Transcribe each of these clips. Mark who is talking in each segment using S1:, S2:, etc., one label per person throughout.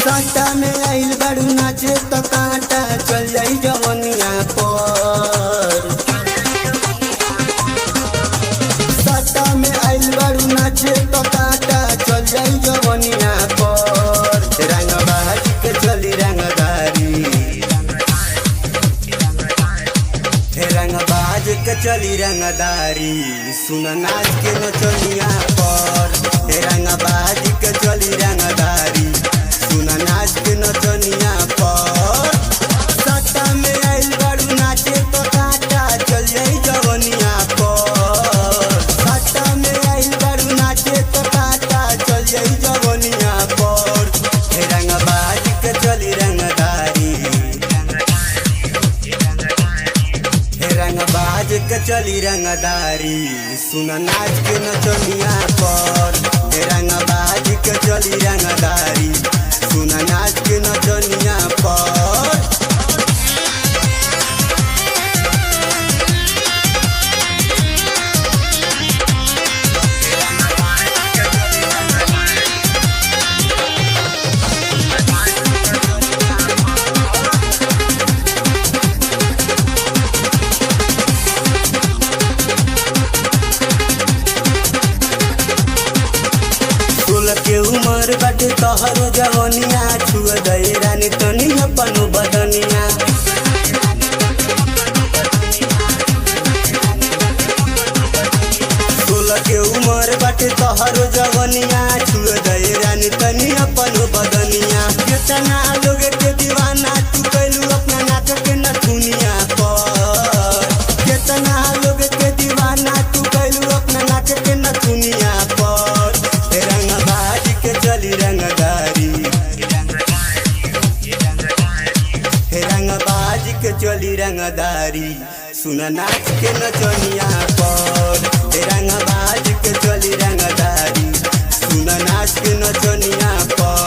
S1: कांटा में आइल बारू नाचे तो कांटा चल जाई जवनिया पर। कांटा में आइल बारू नाचे तो कांटा चल जाई जवनिया पर। रंग बाज के चली रंगदारी, रंग बाज के चली रंगदारी, सुन नाच के नचनिया पर। रंग बाज के चली रंगदारी, सुना नाच के नचनिया पर। कांटा में आइल बारू नाचे तो कांटा चल जाई जवनिया पर। कांटा में आइल बारू नाचे तो कांटा चल जाई जवनिया पर। रंग बाज के चली रंगदारी, रंग बाज के चली रंगदारी, सुना नाच के नचनिया पर। रंग बाज के चली रंगदारी, सुना नाच के नचनिया पर। के उमर बाटे तोहरो जवनिया, छुए दे रानी तनी अपन बदनिया। 16 के उमर बाटे तोहरो जवनिया, छुए दे रानी तनी अपन बदनिया। कितना लोग के दीवाना तू कैलू अपना नाच के नथुनिया पर। कितना लोग के दीवाना तू कैलू अपना नाच के नथुनिया पर। रंग बाज के चली रंगदारी, रंग बाज के चली रंगदारी, सुना नाच के नचनिया पर। रंग बाज के चली रंगदारी, सुना नाच के नचनिया पर।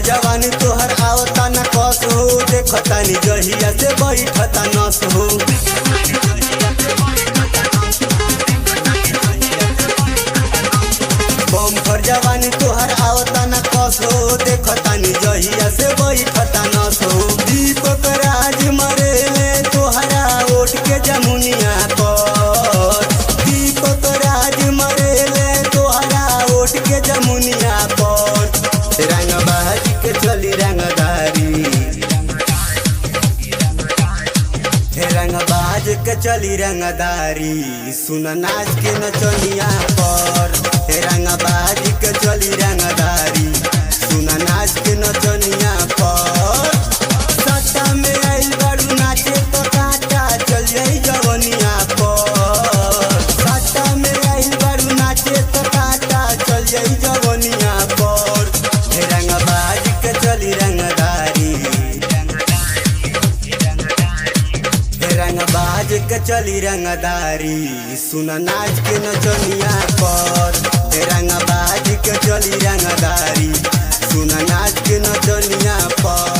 S1: जवानी तोहर आवता न कस हो, देखतानी जहिया से बैठता नस हो। बम्फर जवानी तोहर आवता न कस हो, देखतानी जहिया से बैठता नस हो। दीपक राज मरेले तोहरा ओट के जमुनिया पर। दीपक राज मरेले तोहरा ओट के जमुनिया पर। रंग बाज के चली रंगदारी, रंग बाज के चली रंगदारी, सुना नाच के नचनिया पर। रंग बाज के चली रंगदारी, सुना नाच के नचनिया पर। कांटा में आइल बारू नाचे तो कांटा चल जाई जवनिया पर। कांटा में आइल बारू नाचे तो कांटा चल जाई जवनिया पर। रंग बाज के चली रंगदारी, रंग बाज के चली रंगदारी, सुना नाच के नचनिया पर। रंग बाज के चली रंगदारी, सुना नाच के नचनिया पर।